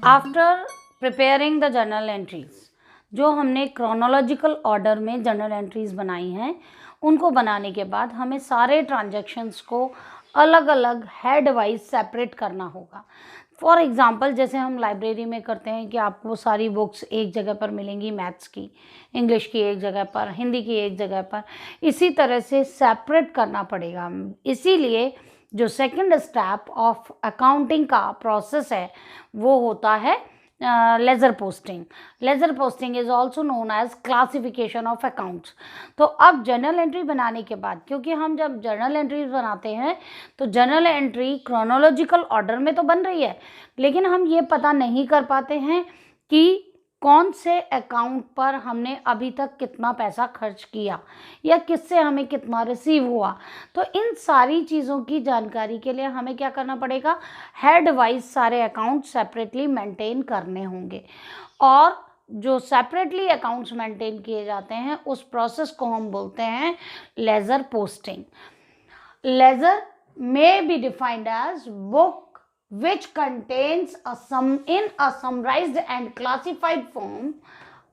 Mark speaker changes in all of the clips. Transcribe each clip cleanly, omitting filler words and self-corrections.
Speaker 1: After preparing the journal entries, जो हमने chronological order में जर्नल एंट्रीज बनाई हैं, उनको बनाने के बाद हमें सारे ट्रांजैक्शंस को अलग अलग हेड वाइज सेपरेट करना होगा। फॉर एग्जांपल, जैसे हम लाइब्रेरी में करते हैं कि आपको सारी बुक्स एक जगह पर मिलेंगी, मैथ्स की, इंग्लिश की एक जगह पर, हिंदी की एक जगह पर, इसी तरह से सेपरेट करना पड़ेगा। इसीलिए जो सेकंड स्टेप ऑफ अकाउंटिंग का प्रोसेस है वो होता है ledger posting. Ledger posting is also known as classification of accounts. तो अब जर्नल एंट्री बनाने के बाद, क्योंकि हम जब जर्नल एंट्री बनाते हैं तो जर्नल एंट्री क्रोनोलॉजिकल ऑर्डर में तो बन रही है, लेकिन हम ये पता नहीं कर पाते हैं कि कौन से अकाउंट पर हमने अभी तक कितना पैसा खर्च किया या किससे हमें कितना रिसीव हुआ। तो इन सारी चीज़ों की जानकारी के लिए हमें क्या करना पड़ेगा, हेड वाइज सारे अकाउंट सेपरेटली मेंटेन करने होंगे। और जो सेपरेटली अकाउंट्स मेंटेन किए जाते हैं उस प्रोसेस को हम बोलते हैं ledger posting. Ledger may be defined as book which contains in a summarized and classified form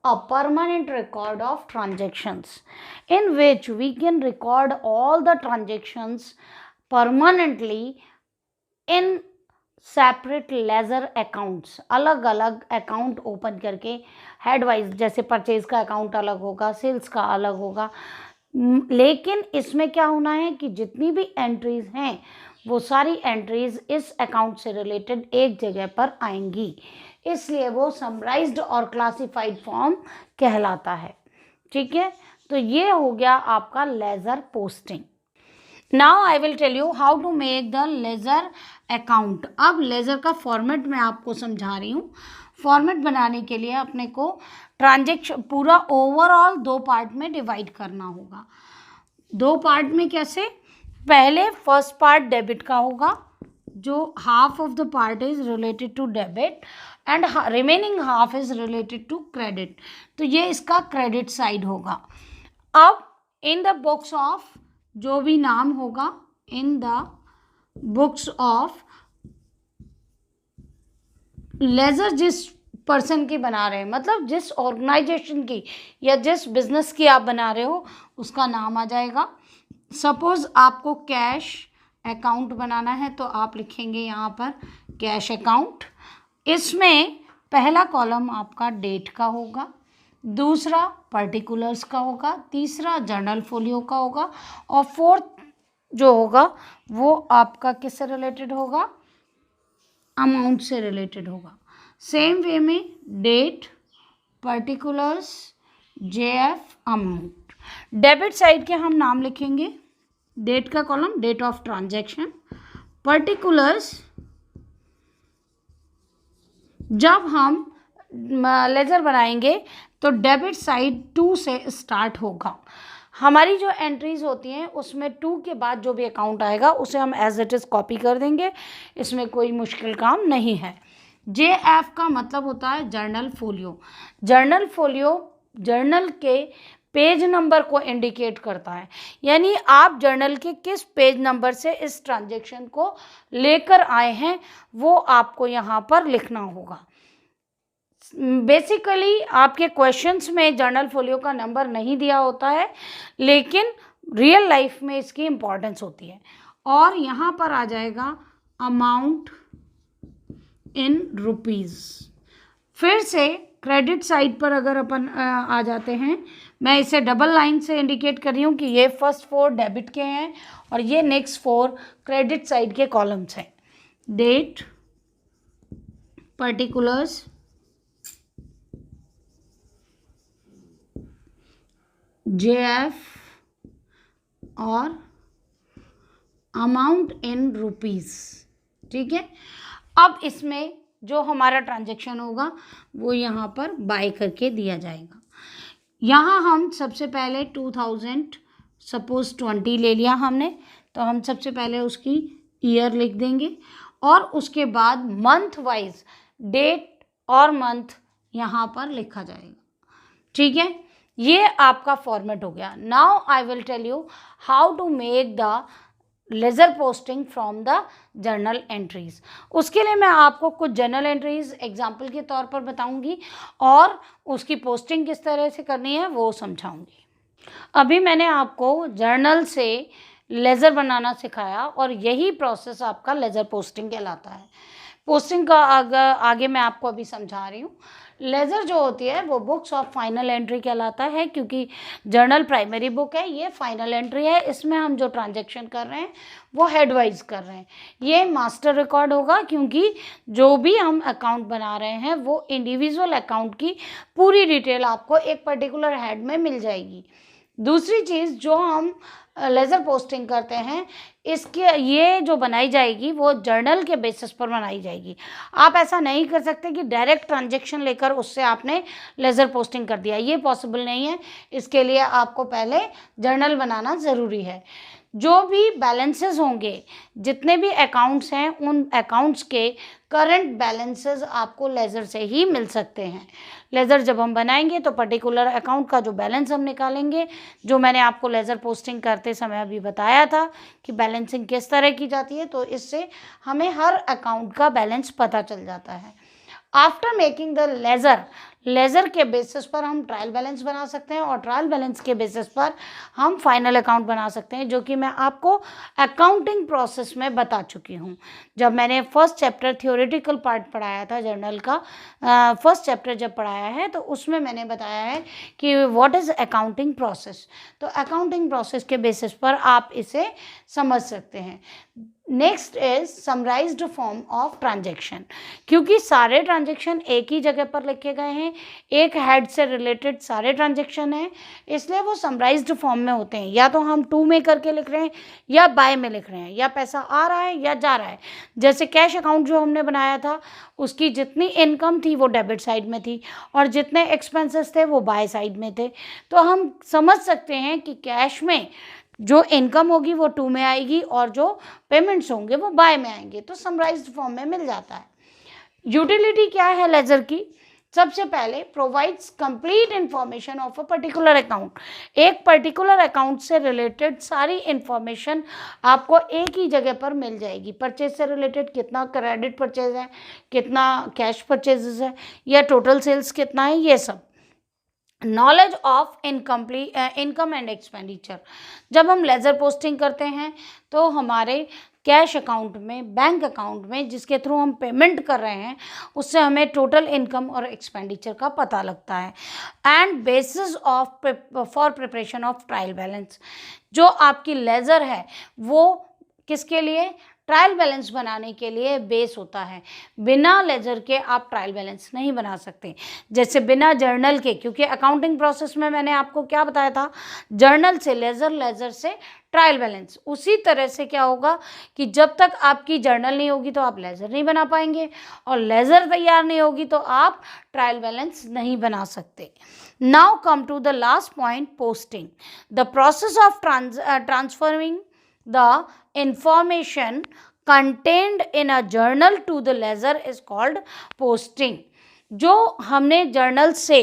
Speaker 1: a permanent record of transactions, in which we can record all the transactions permanently in separate ledger accounts. अलग अलग account open करके head wise, जैसे purchase का account अलग होगा, sales का अलग होगा, लेकिन इसमें क्या होना है कि जितनी भी एंट्रीज हैं वो सारी एंट्रीज इस अकाउंट से रिलेटेड एक जगह पर आएंगी, इसलिए वो समराइज्ड और क्लासिफाइड फॉर्म कहलाता है। ठीक है, तो ये हो गया आपका ledger posting. Now I will tell you how to make the ledger account. अब लेजर का फॉर्मेट मैं आपको समझा रही हूँ। फॉर्मेट बनाने के लिए अपने को ट्रांजेक्शन पूरा ओवरऑल 2 पार्ट में डिवाइड करना होगा। 2 पार्ट में कैसे? पहले फर्स्ट पार्ट डेबिट का होगा, जो half of the part is related to debit and remaining half is related to credit. तो ये इसका क्रेडिट साइड होगा। अब इन द बुक्स ऑफ, जो भी नाम होगा, in the books of ledger जिस पर्सन की बना रहे हैं, मतलब जिस ऑर्गेनाइजेशन की या जिस बिजनेस की आप बना रहे हो उसका नाम आ जाएगा। सपोज आपको कैश अकाउंट बनाना है तो आप लिखेंगे यहाँ पर कैश अकाउंट। इसमें पहला कॉलम आपका डेट का होगा, दूसरा पर्टिकुलर्स का होगा, तीसरा जर्नल फोलियो का होगा, और फोर्थ जो होगा वो आपका किससे रिलेटेड होगा, अमाउंट से रिलेटेड होगा। सेम वे में date, particulars, JF, amount. Debit side के हम नाम लिखेंगे, डेट का column date of transaction, particulars जब हम लेजर बनाएंगे तो डेबिट साइड 2 से स्टार्ट होगा। हमारी जो एंट्रीज होती हैं उसमें 2 के बाद जो भी अकाउंट आएगा उसे हम एज इट इज़ कॉपी कर देंगे, इसमें कोई मुश्किल काम नहीं है। जेएफ का मतलब होता है journal folio. Journal folio journal के पेज नंबर को इंडिकेट करता है, यानी आप जर्नल के किस पेज नंबर से इस ट्रांजैक्शन को लेकर आए हैं वो आपको यहाँ पर लिखना होगा। बेसिकली आपके क्वेश्चंस में जर्नल फोलियो का नंबर नहीं दिया होता है, लेकिन रियल लाइफ में इसकी इम्पोर्टेंस होती है। और यहाँ पर आ जाएगा अमाउंट इन रुपीज़। फिर से क्रेडिट साइड पर अगर अपन आ जाते हैं, मैं इसे डबल लाइन से इंडिकेट कर रही हूँ कि ये फर्स्ट 4 डेबिट के हैं और ये नेक्स्ट 4 क्रेडिट साइड के कॉलम्स हैं। डेट, पर्टिकुलर्स, जेएफ और अमाउंट इन रुपीज़। ठीक है, अब इसमें जो हमारा ट्रांजैक्शन होगा वो यहाँ पर बाय करके दिया जाएगा। यहाँ हम सबसे पहले 2000 सपोज 20 ले लिया हमने, तो हम सबसे पहले उसकी ईयर लिख देंगे और उसके बाद मंथ वाइज डेट और मंथ यहाँ पर लिखा जाएगा। ठीक है, ये आपका फॉर्मेट हो गया। Now I will tell you how to make the ledger posting from the journal entries. उसके लिए मैं आपको कुछ जर्नल एंट्रीज एग्जाम्पल के तौर पर बताऊंगी और उसकी पोस्टिंग किस तरह से करनी है वो समझाऊंगी। अभी मैंने आपको जर्नल से लेज़र बनाना सिखाया और यही प्रोसेस आपका लेज़र पोस्टिंग कहलाता है। पोस्टिंग का आगे मैं आपको अभी समझा रही हूँ। लेज़र जो होती है वो बुक्स ऑफ फाइनल एंट्री कहलाता है, क्योंकि जर्नल प्राइमरी बुक है, ये फाइनल एंट्री है, इसमें हम जो ट्रांजैक्शन कर रहे हैं वो हेडवाइज कर रहे हैं। ये मास्टर रिकॉर्ड होगा, क्योंकि जो भी हम अकाउंट बना रहे हैं वो इंडिविजुअल अकाउंट की पूरी डिटेल आपको एक पर्टिकुलर हेड में मिल जाएगी। दूसरी चीज़, जो हम लेज़र पोस्टिंग करते हैं, इसके ये जो बनाई जाएगी वो जर्नल के बेसिस पर बनाई जाएगी। आप ऐसा नहीं कर सकते कि डायरेक्ट ट्रांजैक्शन लेकर उससे आपने लेज़र पोस्टिंग कर दिया, ये पॉसिबल नहीं है। इसके लिए आपको पहले जर्नल बनाना ज़रूरी है। जो भी बैलेंसेस होंगे, जितने भी अकाउंट्स हैं, उन अकाउंट्स के करंट बैलेंसेस आपको लेज़र से ही मिल सकते हैं। लेज़र जब हम बनाएंगे तो पर्टिकुलर अकाउंट का जो बैलेंस हम निकालेंगे, जो मैंने आपको लेज़र पोस्टिंग करते समय अभी बताया था कि बैलेंसिंग किस तरह की जाती है, तो इससे हमें हर अकाउंट का बैलेंस पता चल जाता है। आफ्टर मेकिंग द लेज़र के बेसिस पर हम ट्रायल बैलेंस बना सकते हैं और ट्रायल बैलेंस के बेसिस पर हम फाइनल अकाउंट बना सकते हैं, जो कि मैं आपको अकाउंटिंग प्रोसेस में बता चुकी हूँ। जब मैंने फर्स्ट चैप्टर थ्योरेटिकल पार्ट पढ़ाया था जर्नल का, फर्स्ट चैप्टर जब पढ़ाया है तो उसमें मैंने बताया है कि व्हाट इज़ अकाउंटिंग प्रोसेस। तो अकाउंटिंग प्रोसेस के बेसिस पर आप इसे समझ सकते हैं। Next is summarised form of transaction. क्योंकि सारे ट्रांजैक्शन एक ही जगह पर लिखे गए हैं, एक हेड से रिलेटेड सारे ट्रांजैक्शन हैं, इसलिए वो समराइज्ड फॉर्म में होते हैं। या तो हम टू में करके लिख रहे हैं या बाय में लिख रहे हैं, या पैसा आ रहा है या जा रहा है। जैसे कैश अकाउंट जो हमने बनाया था, उसकी जितनी इनकम थी वो डेबिट साइड में थी और जितने एक्सपेंसेस थे वो बाय साइड में थे। तो हम समझ सकते हैं कि कैश में जो इनकम होगी वो टू में आएगी और जो पेमेंट्स होंगे वो बाय में आएंगे, तो समराइज्ड फॉर्म में मिल जाता है। यूटिलिटी क्या है लेज़र की? सबसे पहले provides complete information of a particular account. एक पर्टिकुलर अकाउंट से रिलेटेड सारी इंफॉर्मेशन आपको एक ही जगह पर मिल जाएगी। परचेज से रिलेटेड कितना क्रेडिट परचेज है, कितना कैश परचेजेस है, या टोटल सेल्स कितना है, ये सब। Knowledge of income and expenditure. जब हम लेज़र पोस्टिंग करते हैं तो हमारे कैश अकाउंट में, बैंक अकाउंट में जिसके थ्रू हम पेमेंट कर रहे हैं, उससे हमें टोटल इनकम और एक्सपेंडिचर का पता लगता है। And bases of for preparation of trial balance. जो आपकी लेज़र है वो किसके लिए? ट्रायल बैलेंस बनाने के लिए बेस होता है। बिना लेज़र के आप ट्रायल बैलेंस नहीं बना सकते। जैसे बिना जर्नल के, क्योंकि अकाउंटिंग प्रोसेस में मैंने आपको क्या बताया था, जर्नल से लेज़र, लेज़र से ट्रायल बैलेंस। उसी तरह से क्या होगा कि जब तक आपकी जर्नल नहीं होगी तो आप लेज़र नहीं बना पाएंगे, और लेज़र तैयार नहीं होगी तो आप ट्रायल बैलेंस नहीं बना सकते। Now come to the last point, posting. The process of transferring the information contained in a journal to the ledger is called posting। जो हमने जर्नल से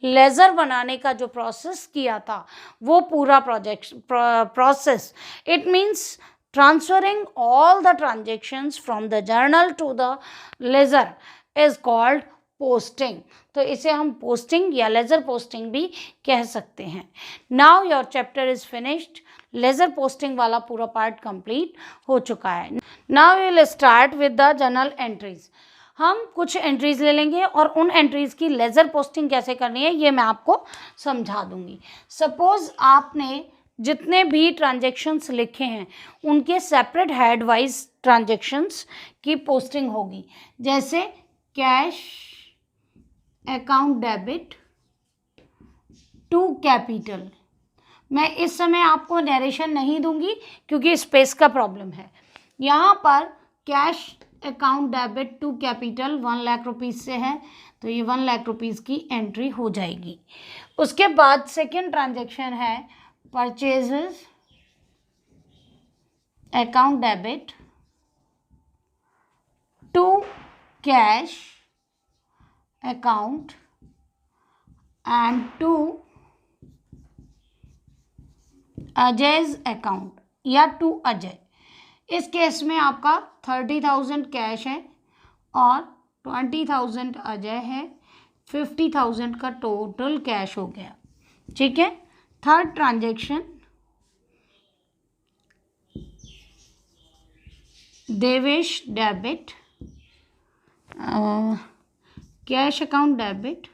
Speaker 1: लेज़र बनाने का जो प्रोसेस किया था वो पूरा process, it means transferring all the transactions from the journal to the ledger is called posting. तो इसे हम पोस्टिंग या लेज़र पोस्टिंग भी कह सकते हैं। Now your chapter is finished. Ledger posting वाला पूरा पार्ट कंप्लीट हो चुका है। Now we will start with the journal entries. हम कुछ एंट्रीज ले लेंगे और उन एंट्रीज की लेज़र पोस्टिंग कैसे करनी है ये मैं आपको समझा दूंगी। सपोज आपने जितने भी ट्रांजेक्शन्स लिखे हैं उनके सेपरेट हेड वाइज ट्रांजेक्शन्स की पोस्टिंग होगी। जैसे cash account debit to capital. मैं इस समय आपको नरेशन नहीं दूंगी क्योंकि स्पेस का प्रॉब्लम है। यहाँ पर cash account debit to capital 1 lakh rupees से है, तो ये 1 लाख रुपीज़ की एंट्री हो जाएगी। उसके बाद सेकेंड ट्रांजैक्शन है purchases account debit to cash account and to Ajay's account या टू अजय। इस केस में आपका 30,000 कैश है और 20,000 अजय है, 50,000 का टोटल कैश हो गया। ठीक है। Third transaction, Devesh debit, cash account debit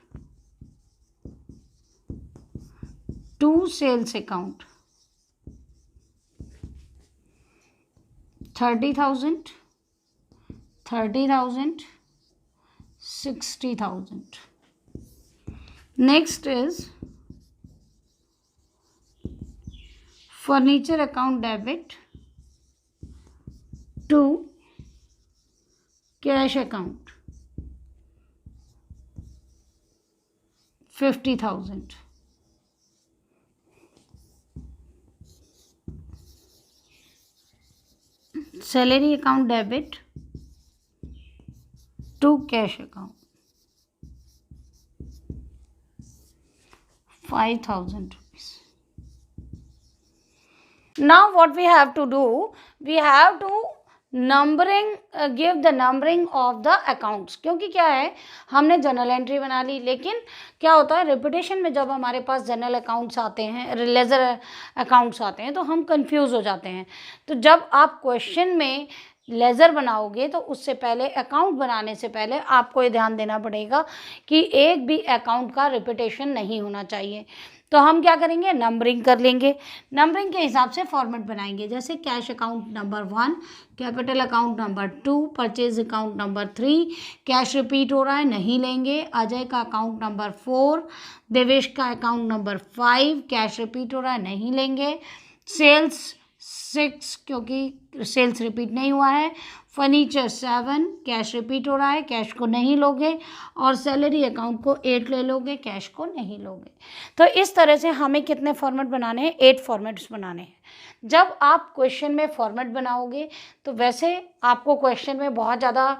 Speaker 1: to sales account 30,000, 30,000, 60,000. Next is furniture account debit to cash account 50,000. Salary account debit to cash account 5,000 rupees. Now what we have to do, we have to numbering, give the numbering of the accounts. क्योंकि क्या है, हमने general entry बना ली, लेकिन क्या होता है repetition में जब हमारे पास जनरल अकाउंट्स आते हैं, लेजर अकाउंट्स आते हैं, तो हम कंफ्यूज हो जाते हैं। तो जब आप क्वेश्चन में लेज़र बनाओगे तो उससे पहले, अकाउंट बनाने से पहले आपको ये ध्यान देना पड़ेगा कि एक भी अकाउंट का रिपीटेशन नहीं होना चाहिए। तो हम क्या करेंगे, नंबरिंग कर लेंगे। नंबरिंग के हिसाब से फॉर्मेट बनाएंगे, जैसे cash account number 1, capital account number 2, purchase account number 3, cash repeat हो रहा है नहीं लेंगे। अजय का अकाउंट नंबर 4, देवेश का अकाउंट नंबर 5, कैश रिपीट हो रहा है नहीं लेंगे। सेल्स 6, क्योंकि सेल्स रिपीट नहीं हुआ है। फर्नीचर 7, कैश रिपीट हो रहा है, कैश को नहीं लोगे। और सैलरी अकाउंट को 8 ले लोगे, कैश को नहीं लोगे। तो इस तरह से हमें कितने फॉर्मेट बनाने हैं, 8 फॉर्मेट्स बनाने हैं। जब आप क्वेश्चन में फॉर्मेट बनाओगे तो वैसे आपको क्वेश्चन में बहुत ज़्यादा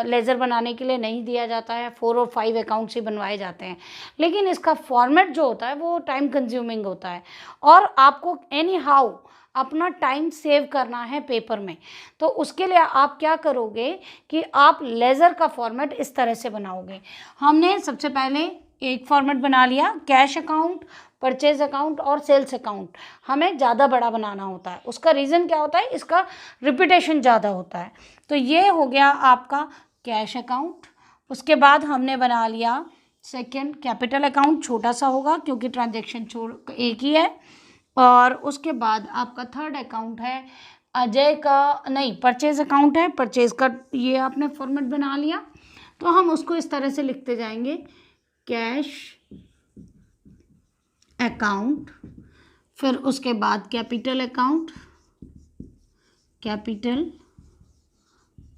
Speaker 1: लेज़र बनाने के लिए नहीं दिया जाता है, 4 और 5 अकाउंट्स ही बनवाए जाते हैं। लेकिन इसका फॉर्मेट जो होता है वो टाइम कंज्यूमिंग होता है और आपको एनी हाउ अपना टाइम सेव करना है पेपर में। तो उसके लिए आप क्या करोगे कि आप लेज़र का फॉर्मेट इस तरह से बनाओगे। हमने सबसे पहले एक फॉर्मेट बना लिया, कैश अकाउंट, परचेज अकाउंट और सेल्स अकाउंट हमें ज़्यादा बड़ा बनाना होता है। उसका रीज़न क्या होता है, इसका रिपीटेशन ज़्यादा होता है। तो ये हो गया आपका कैश अकाउंट। उसके बाद हमने बना लिया सेकेंड कैपिटल अकाउंट, छोटा सा होगा क्योंकि ट्रांजेक्शन एक ही है। और उसके बाद आपका थर्ड अकाउंट है अजय का, नहीं परचेज अकाउंट है, परचेज का ये आपने फॉर्मेट बना लिया। तो हम उसको इस तरह से लिखते जाएंगे, कैश अकाउंट, फिर उसके बाद capital account, capital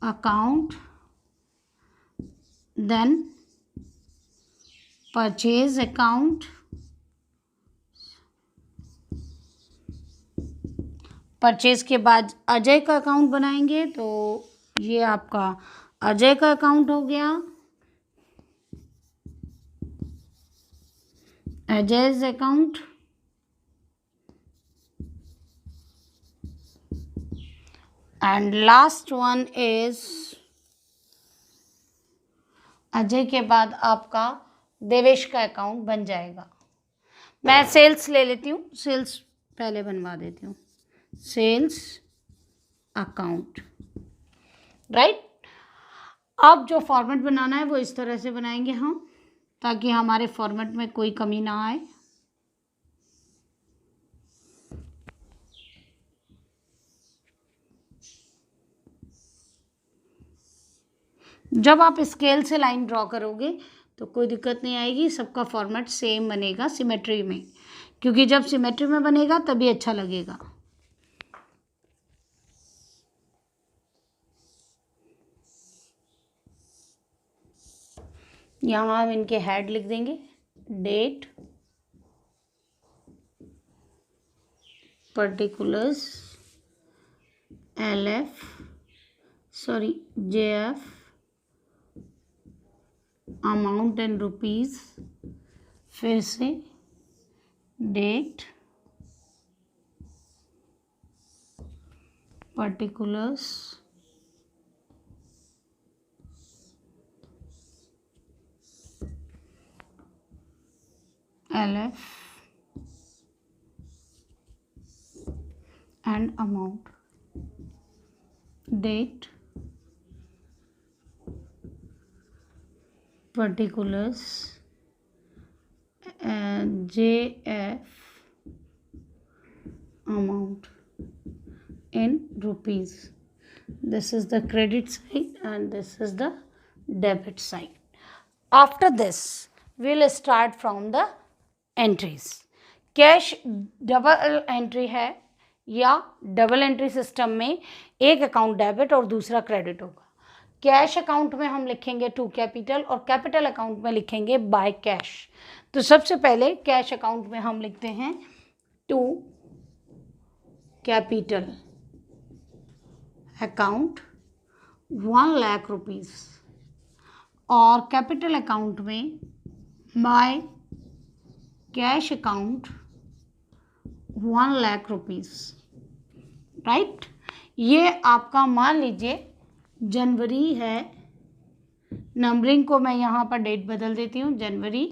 Speaker 1: account, then purchase account, purchase के बाद अजय का अकाउंट बनाएंगे। तो ये आपका अजय का अकाउंट हो गया, Ajay's account. And last one is Ajay के बाद आपका देवेश का अकाउंट बन जाएगा। मैं सेल्स ले लेती हूँ, सेल्स पहले बनवा देती हूँ, सेल्स अकाउंट, राइट। अब जो फॉर्मेट बनाना है वो इस तरह से बनाएंगे हम, ताकि हमारे फॉर्मेट में कोई कमी ना आए। जब आप स्केल से लाइन ड्रॉ करोगे तो कोई दिक्कत नहीं आएगी, सबका फॉर्मेट सेम बनेगा सिमेट्री में, क्योंकि जब सिमेट्री में बनेगा तभी अच्छा लगेगा। यहाँ हम इनके हेड लिख देंगे, date, particulars, JF, amount in rupees, फिर से date, particulars LF and amount, date, particulars JF, amount in rupees. This is the credit side and this is the debit side. After this, we'll start from the entries. Cash double entry है या double entry system में एक account debit और दूसरा credit होगा. Cash account में हम लिखेंगे टू कैपिटल और कैपिटल अकाउंट में लिखेंगे बाय कैश. तो सबसे पहले कैश अकाउंट में हम लिखते हैं to capital account 1 lakh rupees और कैपिटल अकाउंट में by cash account 1 lakh rupees. Right, ये आपका मान लीजिए जनवरी है. नंबरिंग को मैं यहाँ पर डेट बदल देती हूँ. जनवरी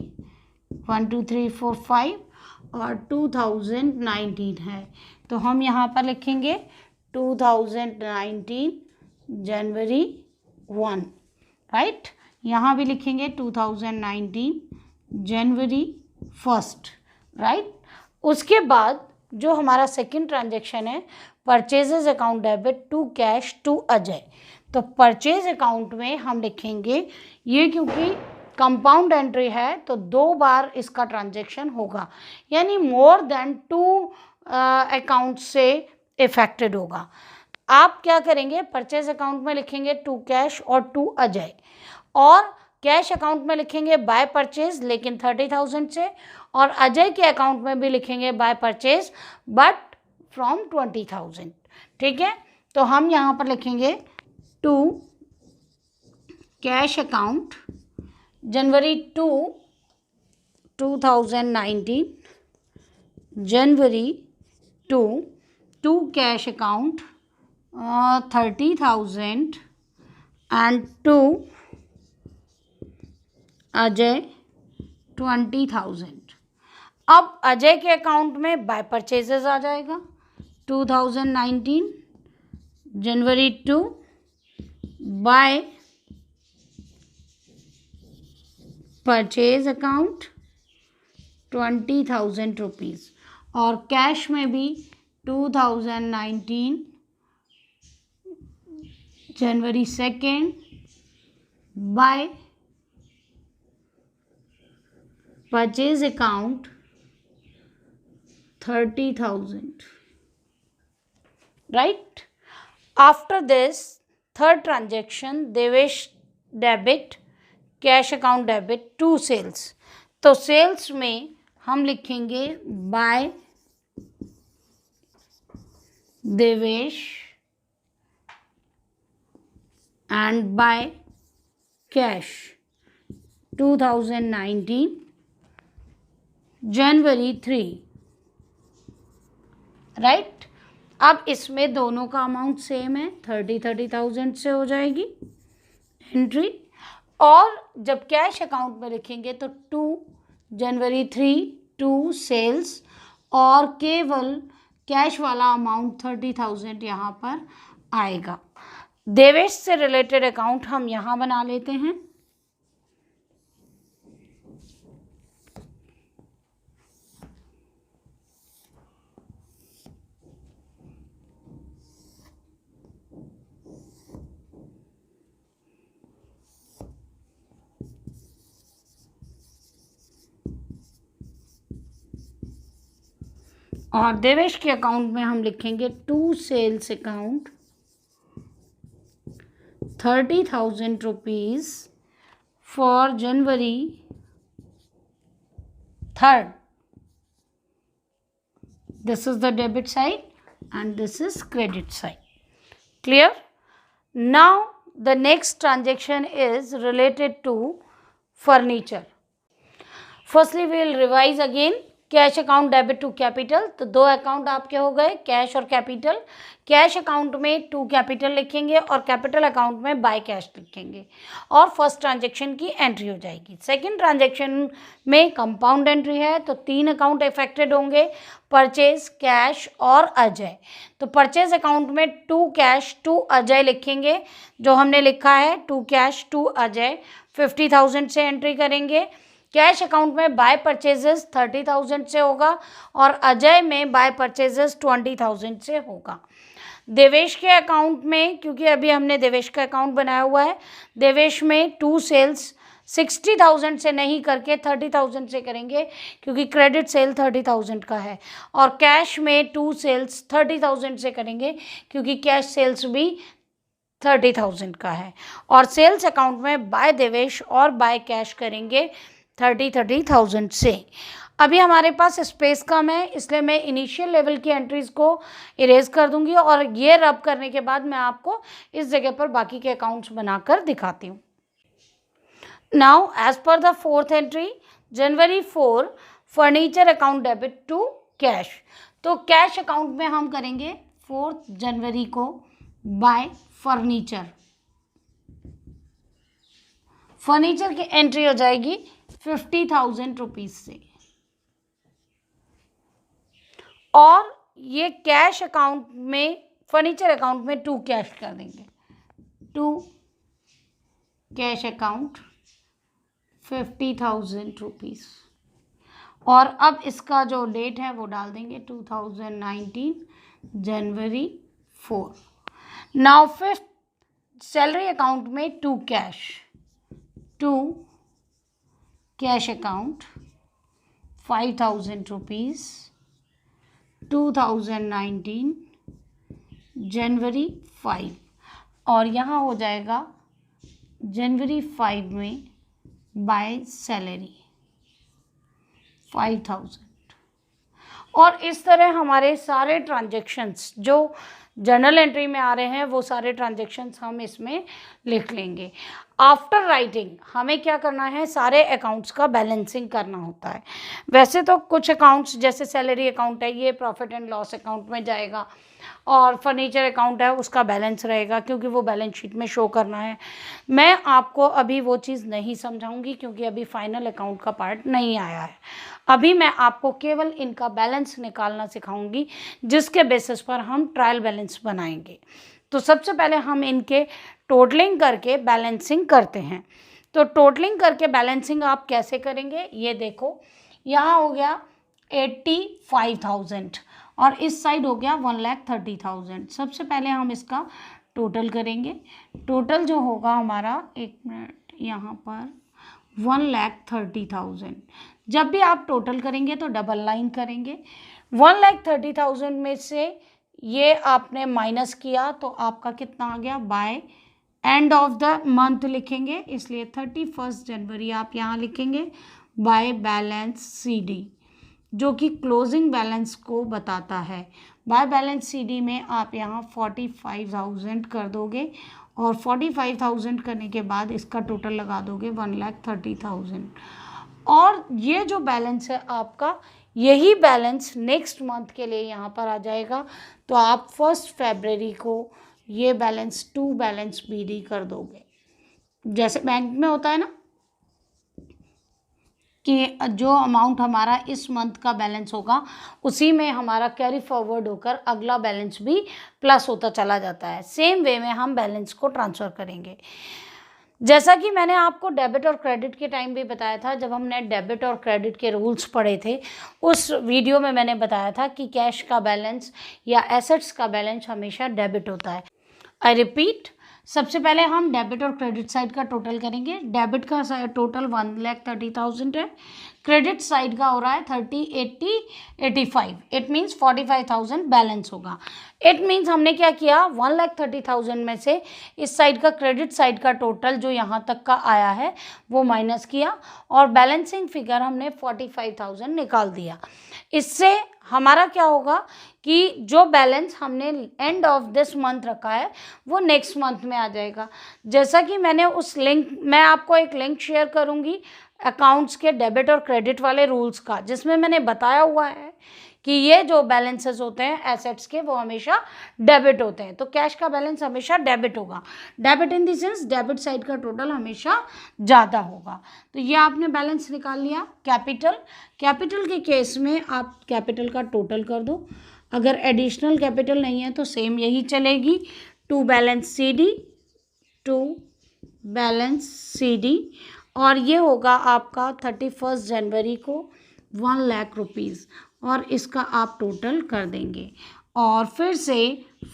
Speaker 1: 1 2 3 4 5 और 2019 है. तो हम यहाँ पर लिखेंगे 2019 जनवरी 1. राइट, यहाँ भी लिखेंगे 2019 जनवरी 1. राइट, उसके बाद जो हमारा सेकंड ट्रांजेक्शन है purchases account debit to cash to Ajay. तो परचेज अकाउंट में हम लिखेंगे, ये क्योंकि कंपाउंड एंट्री है तो 2 बार इसका ट्रांजेक्शन होगा, यानी मोर देन 2 अकाउंट से इफेक्टेड होगा. आप क्या करेंगे, परचेज अकाउंट में लिखेंगे टू कैश और टू अजय, और कैश अकाउंट में लिखेंगे बाय परचेज लेकिन 30,000 से, और अजय के अकाउंट में भी लिखेंगे बाय परचेज बट फ्रॉम 20,000. ठीक है, तो हम यहाँ पर लिखेंगे to cash account January 2 2019 January 2 to cash account 30,000 and to Ajay 20,000. अब अजय के अकाउंट में बाय परचेजेस आ जाएगा 2019 January 2 by purchase account 20,000 rupees, और कैश में भी 2019 January 2 by purchase account 30,000. Right? After this, third transaction, Devesh debit cash account debit to sales. तो sales में हम लिखेंगे by Devesh and by cash 2019 January 3. Right, अब इसमें दोनों का अमाउंट सेम है, 30,000 से हो जाएगी एंट्री. और जब कैश अकाउंट में लिखेंगे तो 2 जनवरी 3 टू सेल्स, और केवल कैश वाला अमाउंट 30,000 यहाँ पर आएगा. देवेश से रिलेटेड अकाउंट हम यहाँ बना लेते हैं. और देवेश के अकाउंट में हम लिखेंगे to sales account 30,000 rupees for January 3rd. This is the debit side and this is credit side. Clear? Now the next transaction is related to furniture. Firstly, we will revise again cash account debit to capital, तो 2 account आपके हो गए, cash और capital. Cash account में to capital लिखेंगे और capital account में by cash लिखेंगे और फर्स्ट ट्रांजैक्शन की एंट्री हो जाएगी। सेकंड ट्रांजैक्शन में कंपाउंड एंट्री है, तो 3 अकाउंट इफेक्टेड होंगे, परचेज, कैश और अजय। तो परचेज अकाउंट में टू कैश टू अजय लिखेंगे, जो हमने लिखा है टू कैश टू अजय, 50,000 से एंट्री करेंगे। कैश अकाउंट में बाय परचेजेस 30,000 से होगा और अजय में बाय परचेजेस 20,000 से होगा। देवेश के अकाउंट में, क्योंकि अभी हमने देवेश का अकाउंट बनाया हुआ है, देवेश में टू सेल्स 60,000 से नहीं करके 30,000 से करेंगे, क्योंकि क्रेडिट सेल 30,000 का है। और कैश में टू सेल्स 30,000 से करेंगे, क्योंकि कैश सेल्स भी 30,000 का है। और सेल्स अकाउंट में बाय देवेश और बाय कैश करेंगे 30,000 से। अभी हमारे पास स्पेस कम है, इसलिए मैं इनिशियल लेवल की एंट्रीज को इरेज कर दूंगी और ये रब करने के बाद मैं आपको इस जगह पर बाकी के अकाउंट्स बनाकर दिखाती हूँ। Now as per the fourth entry, January 4 furniture account debit to cash. तो कैश अकाउंट में हम करेंगे 4 जनवरी को बाय फर्नीचर। फर्नीचर की एंट्री हो जाएगी 50,000 रुपीज से। और ये कैश अकाउंट में, फर्नीचर अकाउंट में टू कैश कर देंगे, टू कैश अकाउंट 50,000 रुपीज। और अब इसका जो डेट है वो डाल देंगे 2019 जनवरी 4। नाउ फिफ्थ सैलरी अकाउंट में टू कैश अकाउंट 5,000 रुपीज 2019 जनवरी 5। और यहाँ हो जाएगा जनवरी 5 में बाय सैलरी 5,000। और इस तरह हमारे सारे ट्रांजैक्शंस जो जर्नल एंट्री में आ रहे हैं वो सारे ट्रांजैक्शंस हम इसमें लिख लेंगे। आफ्टर राइटिंग हमें क्या करना है, सारे अकाउंट्स का बैलेंसिंग करना होता है। वैसे तो कुछ अकाउंट्स जैसे सैलरी अकाउंट है ये प्रॉफिट एंड लॉस अकाउंट में जाएगा और फर्नीचर अकाउंट है उसका बैलेंस रहेगा, क्योंकि वो बैलेंस शीट में शो करना है। मैं आपको अभी वो चीज़ नहीं समझाऊंगी, क्योंकि अभी फाइनल अकाउंट का पार्ट नहीं आया है। अभी मैं आपको केवल इनका बैलेंस निकालना सिखाऊंगी, जिसके बेसिस पर हम ट्रायल बैलेंस बनाएंगे। तो सबसे पहले हम इनके टोटलिंग करके बैलेंसिंग करते हैं। तो टोटलिंग करके बैलेंसिंग आप कैसे करेंगे, ये देखो, यहाँ हो गया 85,000 और इस साइड हो गया 1,30,000। सबसे पहले हम इसका टोटल करेंगे। टोटल जो होगा हमारा, एक मिनट, यहाँ पर 1,30,000। जब भी आप टोटल करेंगे तो डबल लाइन करेंगे। 1,30,000 में से ये आपने माइनस किया तो आपका कितना आ गया, by end of the month लिखेंगे, इसलिए 31 जनवरी आप यहाँ लिखेंगे बाय बैलेंस CD, जो कि क्लोजिंग बैलेंस को बताता है। बाय बैलेंस CD में आप यहाँ 45,000 कर दोगे और 45,000 करने के बाद इसका टोटल लगा दोगे 1,30,000। और ये जो बैलेंस है आपका, यही बैलेंस नेक्स्ट मंथ के लिए यहाँ पर आ जाएगा। तो आप 1 फरवरी को ये बैलेंस टू बैलेंस BD कर दोगे। जैसे बैंक में होता है ना कि जो अमाउंट हमारा इस मंथ का बैलेंस होगा उसी में हमारा कैरी फॉरवर्ड होकर अगला बैलेंस भी प्लस होता चला जाता है। सेम वे में हम बैलेंस को ट्रांसफ़र करेंगे। जैसा कि मैंने आपको डेबिट और क्रेडिट के टाइम भी बताया था, जब हमने डेबिट और क्रेडिट के रूल्स पढ़े थे, उस वीडियो में मैंने बताया था कि कैश का बैलेंस या एसेट्स का बैलेंस हमेशा डेबिट होता है। आई रिपीट, सबसे पहले हम डेबिट और क्रेडिट साइड का टोटल करेंगे। डेबिट का टोटल 1,30,000 है, क्रेडिट साइड का हो रहा है 30, 80, 85। इट मीन्स 45,000 बैलेंस होगा। इट मीन्स हमने क्या किया, 1,30,000 में से इस साइड का, क्रेडिट साइड का टोटल जो यहाँ तक का आया है वो माइनस किया और बैलेंसिंग फिगर हमने 45,000 निकाल दिया। इससे हमारा क्या होगा कि जो बैलेंस हमने एंड ऑफ दिस मंथ रखा है वो नेक्स्ट मंथ में आ जाएगा। जैसा कि मैंने उस लिंक, मैं आपको एक लिंक शेयर करूंगी अकाउंट्स के डेबिट और क्रेडिट वाले रूल्स का, जिसमें मैंने बताया हुआ है कि ये जो बैलेंसेस होते हैं एसेट्स के वो हमेशा डेबिट होते हैं। तो कैश का बैलेंस हमेशा डेबिट होगा। Debit in the sense debit side का टोटल हमेशा ज़्यादा होगा। तो ये आपने बैलेंस निकाल लिया। कैपिटल के केस में आप कैपिटल का टोटल कर दो। अगर एडिशनल कैपिटल नहीं है तो सेम यही चलेगी, टू बैलेंस CD, और ये होगा आपका 31 जनवरी को 1 लाख रुपीज़, और इसका आप टोटल कर देंगे। और फिर से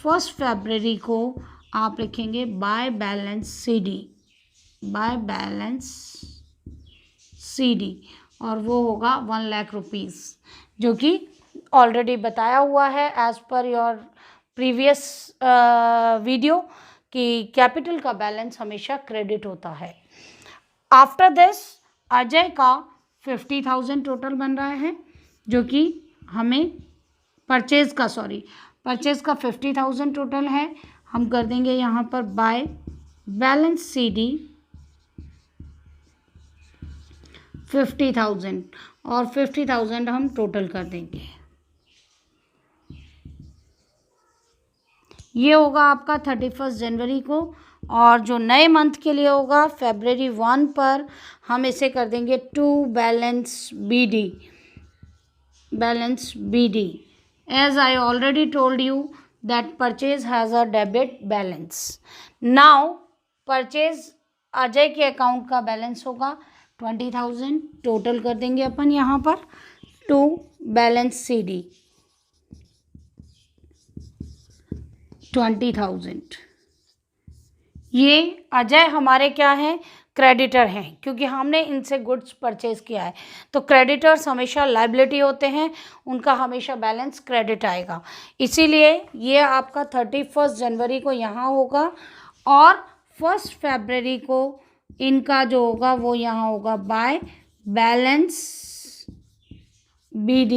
Speaker 1: 1 फरवरी को आप लिखेंगे बाय बैलेंस CD, और वो होगा 1 लाख रुपीज़, जो कि ऑलरेडी बताया हुआ है as per your previous video कि कैपिटल का बैलेंस हमेशा क्रेडिट होता है। आफ्टर दिस अजय का 50,000 टोटल बन रहा है, जो कि हमें परचेज का 50,000 टोटल है। हम कर देंगे यहाँ पर बाय बैलेंस CD 50,000, और 50,000 हम टोटल कर देंगे। ये होगा आपका 31 जनवरी को, और जो नए मंथ के लिए होगा February 1 पर हम इसे कर देंगे to balance BD। As I already told you that purchase has a debit balance. Now purchase Ajay के अकाउंट का बैलेंस होगा 20,000, टोटल कर देंगे अपन यहाँ पर टू बैलेंस CD 20,000। ये अजय हमारे क्या हैं, क्रेडिटर हैं, क्योंकि हमने इनसे गुड्स परचेज किया है। तो क्रेडिटर्स हमेशा लायबिलिटी होते हैं, उनका हमेशा बैलेंस क्रेडिट आएगा। इसीलिए ये आपका 31 जनवरी को यहाँ होगा, और 1 फरवरी को इनका जो होगा वो यहाँ होगा बाय बैलेंस BD,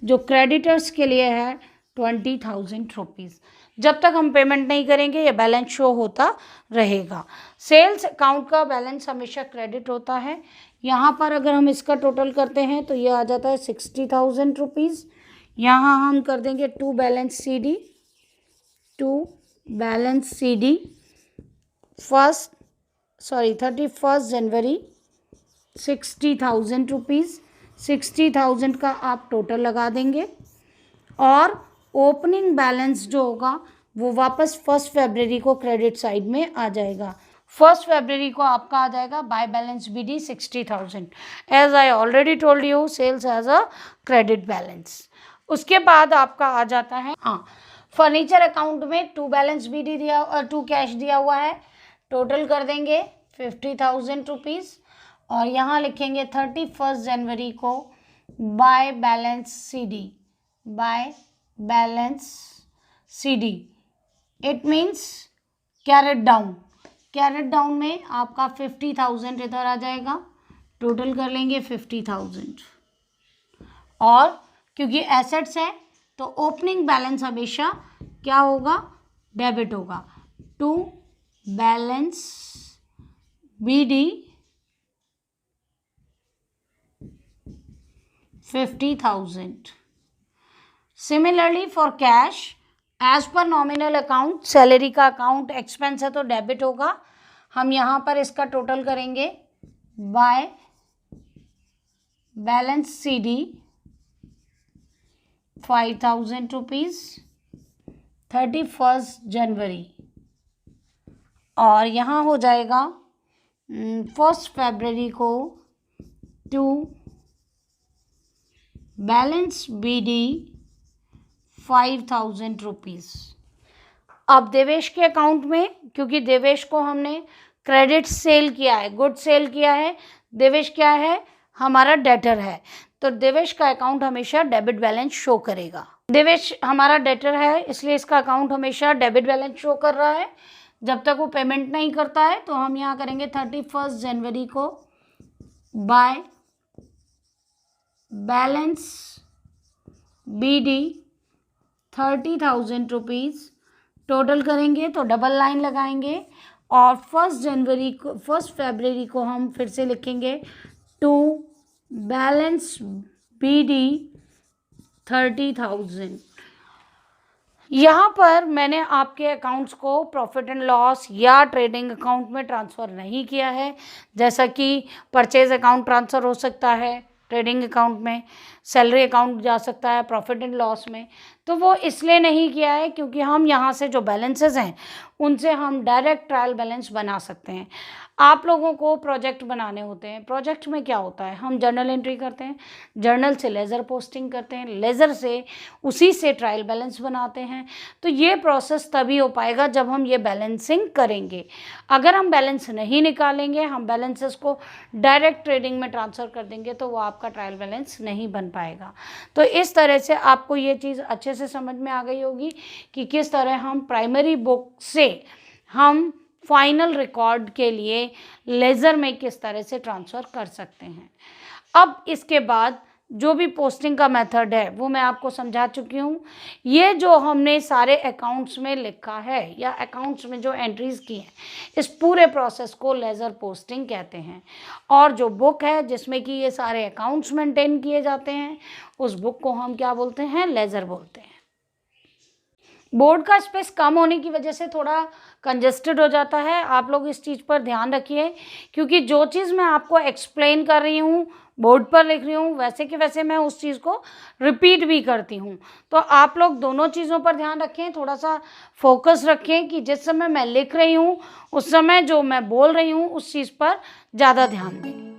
Speaker 1: जो क्रेडिटर्स के लिए है 20,000 रुपीज़। जब तक हम पेमेंट नहीं करेंगे ये बैलेंस शो होता रहेगा। सेल्स अकाउंट का बैलेंस हमेशा क्रेडिट होता है। यहाँ पर अगर हम इसका टोटल करते हैं तो ये आ जाता है 60,000 रुपीज़। यहाँ हम कर देंगे to balance CD 31 January 60,000 rupees. 60,000 का आप टोटल लगा देंगे, और ओपनिंग बैलेंस जो होगा वो वापस 1 फरवरी को क्रेडिट साइड में आ जाएगा। 1 फरवरी को आपका आ जाएगा by balance BD 60,000। As I already told you sales as a credit balance. उसके बाद आपका आ जाता है फर्नीचर अकाउंट में टू बैलेंस BD दिया और टू कैश दिया हुआ है, टोटल कर देंगे 50,000 रुपीज़, और यहाँ लिखेंगे 31 जनवरी को by balance CD। It means carried down में आपका 50,000 इधर आ जाएगा, टोटल कर लेंगे 50,000। और क्योंकि एसेट्स है तो ओपनिंग बैलेंस हमेशा क्या होगा, डेबिट होगा। To balance BD 50,000। Similarly for cash as per nominal account, salary का अकाउंट एक्सपेंस है तो डेबिट होगा। हम यहाँ पर इसका टोटल करेंगे बाय बैलेंस CD 5,000 रुपीज़ 31 जनवरी, और यहाँ हो जाएगा 1 फरवरी को टू बैलेंस BD 5,000 रुपीज़। अब देवेश के अकाउंट में, क्योंकि देवेश को हमने क्रेडिट सेल किया है, गुड सेल किया है, देवेश क्या है, हमारा डेटर है, तो देवेश का अकाउंट हमेशा डेबिट बैलेंस शो करेगा। देवेश हमारा डेटर है इसलिए इसका अकाउंट हमेशा डेबिट बैलेंस शो कर रहा है जब तक वो पेमेंट नहीं करता है। तो हम यहाँ करेंगे 31 जनवरी को bye balance BD 30,000 rupees, total करेंगे तो डबल लाइन लगाएंगे, और 1 फरवरी को हम फिर से लिखेंगे टू बैलेंस BD 30,000। यहाँ पर मैंने आपके अकाउंट्स को प्रॉफिट एंड लॉस या ट्रेडिंग अकाउंट में ट्रांसफ़र नहीं किया है, जैसा कि परचेज अकाउंट ट्रांसफ़र हो सकता है ट्रेडिंग अकाउंट में, सैलरी अकाउंट जा सकता है प्रॉफिट एंड लॉस में। तो वो इसलिए नहीं किया है क्योंकि हम यहाँ से जो बैलेंसेस हैं उनसे हम डायरेक्ट ट्रायल बैलेंस बना सकते हैं। आप लोगों को प्रोजेक्ट बनाने होते हैं। प्रोजेक्ट में क्या होता है, हम जर्नल एंट्री करते हैं, जर्नल से लेज़र पोस्टिंग करते हैं, लेज़र से उसी से ट्रायल बैलेंस बनाते हैं। तो ये प्रोसेस तभी हो पाएगा जब हम ये बैलेंसिंग करेंगे। अगर हम बैलेंस नहीं निकालेंगे, हम बैलेंसेस को डायरेक्ट ट्रेडिंग में ट्रांसफ़र कर देंगे तो वो आपका ट्रायल बैलेंस नहीं बन पाएगा। तो इस तरह से आपको ये चीज़ अच्छे से समझ में आ गई होगी कि किस तरह हम प्राइमरी बुक से हम फाइनल रिकॉर्ड के लिए लेज़र में किस तरह से ट्रांसफ़र कर सकते हैं। अब इसके बाद जो भी पोस्टिंग का मेथड है वो मैं आपको समझा चुकी हूँ। ये जो हमने सारे अकाउंट्स में लिखा है या अकाउंट्स में जो एंट्रीज़ की हैं, इस पूरे प्रोसेस को लेज़र पोस्टिंग कहते हैं। और जो बुक है जिसमें कि ये सारे अकाउंट्स मेंटेन किए जाते हैं, उस बुक को हम क्या बोलते हैं, लेज़र बोलते हैं। बोर्ड का स्पेस कम होने की वजह से थोड़ा कंजेस्टेड हो जाता है। आप लोग इस चीज़ पर ध्यान रखिए, क्योंकि जो चीज़ मैं आपको एक्सप्लेन कर रही हूँ, बोर्ड पर लिख रही हूँ, वैसे के वैसे मैं उस चीज़ को रिपीट भी करती हूँ। तो आप लोग दोनों चीज़ों पर ध्यान रखें, थोड़ा सा फोकस रखें कि जिस समय मैं लिख रही हूँ उस समय जो मैं बोल रही हूँ उस चीज़ पर ज़्यादा ध्यान दें।